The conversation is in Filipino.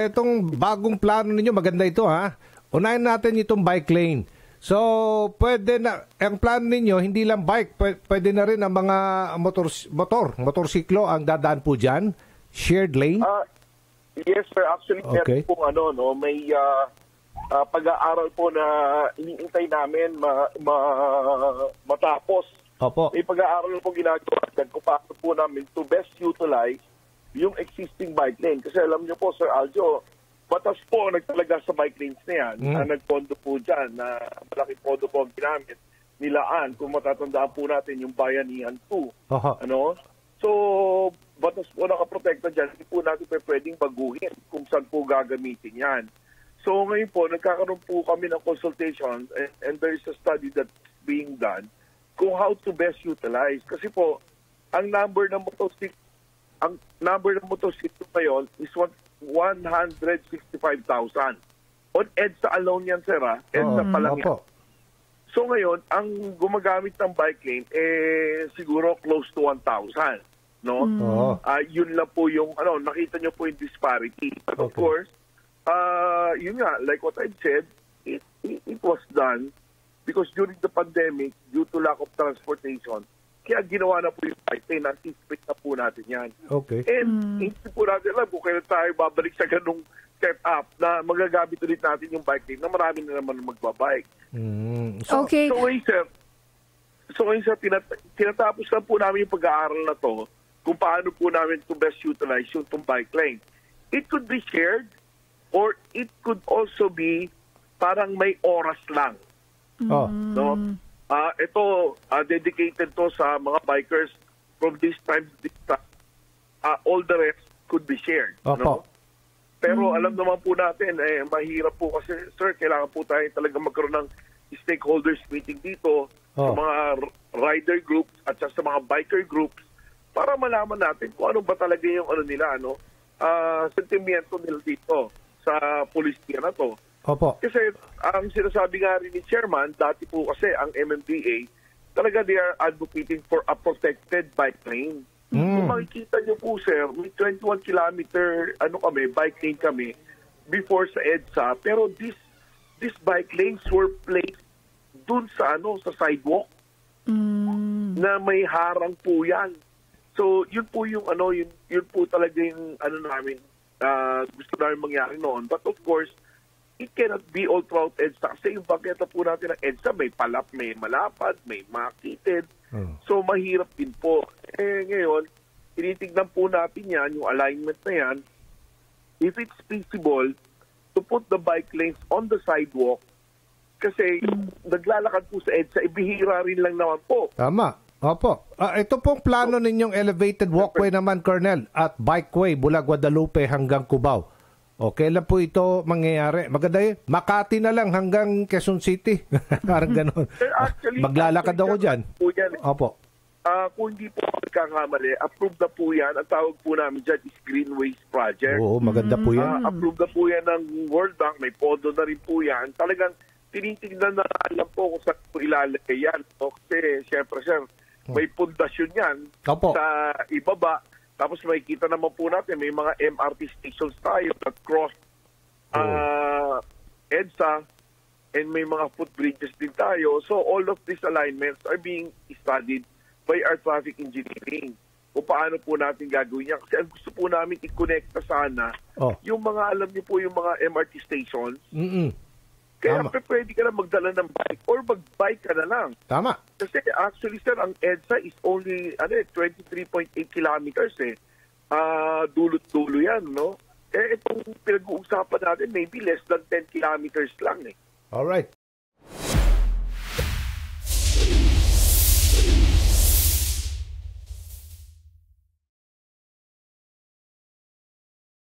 Itong bagong plano ninyo, maganda ito ha. Unahin natin itong bike lane. So, pwede na, ang plano ninyo, hindi lang bike, pwede na rin ang mga motorsiklo ang dadaan po dyan? Shared lane? Yes, sir. Actually, okay. May pag-aaral po na iniintay namin matapos. Opo. May pag-aaral po ginagawa dyan kung paano po namin to best utilize yung existing bike lane. Kasi alam niyo po, Sir Aljo, batas po nagtalaga sa bike lanes na yan. Nagpondo po dyan na malaking pondo po ang ginamit nilaan. Kung matatandaan po natin yung Bayanihan 2. So, batas po nakaprotekta dyan. Hindi po natin pwedeng baguhin kung saan po gagamitin yan. So, ngayon po, nagkakaroon po kami ng consultation and there is a study that's being done kung how to best utilize. Kasi po, ang number ng motorsiklo ngayon is 165,000. On EDSA alone yan, sir, EDSA pa lang yan. So ngayon, ang gumagamit ng bike lane, siguro close to 1,000. No? Yun lang po yung, nakita nyo po yung disparity. But of course, yun nga, like what I said, it was done because during the pandemic, due to lack of transportation, kaya ginawa na po yung bike lane, anticipate na po natin yan. Okay. And hindi po natin alam kung kailan tayo babalik sa ganung setup na magagamit ulit natin yung bike lane na marami na naman magbabike. Okay. So ngayon, sir, tinatapos lang po namin yung pag-aaral na to kung paano po namin to best utilize yung bike lane. It could be shared or it could also be parang may oras lang. No? Ito, dedicated to sa mga bikers from this time to this time. All the rest could be shared. No? Pero alam naman po natin, mahirap po kasi, sir, kailangan po tayo talaga magkaroon ng stakeholders meeting dito sa mga rider groups at sa mga biker groups para malaman natin kung ano ba talaga yung sentimiento nila dito sa pulisya na to. Kasi ang sinasabi nga rin ni Chairman, dati po kasi ang MMDA, talaga they are advocating for a protected bike lane. Kung makikita niyo po, sir, may 21 kilometer bike lane kami before sa EDSA, pero these bike lanes were placed dun sa sidewalk na may harang po yan. So, yun po yung yun po talaga yung namin gusto namin mangyari noon. But of course, it cannot be all throughout EDSA. Kasi yung bangketa po natin ng EDSA, may may malapad, may makitid. So, mahirap din po. Ngayon, tinitignan po natin yan, yung alignment na yan. If it's feasible to put the bike lanes on the sidewalk, kasi naglalakad po sa EDSA, ibihira rin lang naman po. Tama. Opo. Ito pong plano ninyong elevated walkway naman, Colonel, at bikeway mula Guadalupe hanggang Cubao. Okay lang po ito mangyayari. Maganda yun. Makati na lang hanggang Quezon City. Parang gano'n. Maglalakad ako dyan. Opo. Kung hindi po nagkakamali, approved na po yan. Ang tawag po namin dyan is Greenways Project. Oo, maganda po yan. Approved na po yan ng World Bank. May pondo na rin po yan. Talagang tinitignan na alam po kung saan po ilalagay yan. Kasi syempre, sir, may pundasyon yan sa ibaba. Tapos makikita naman po natin, may mga MRT stations tayo that cross EDSA and may mga footbridges din tayo. So all of these alignments are being studied by our traffic engineering. Kung paano po natin gagawin yan. Kasi ang gusto po namin i-connecta sana yung mga, alam niyo po, yung mga MRT stations. Kaya pwede ka na magdala ng bike or mag-bike ka na lang. Tama. Kasi actually, sir, ang EDSA is only 23.8 kilometers dulot-dulo yan, no? Itong pinag-uusapan natin, maybe less than 10 kilometers lang Alright.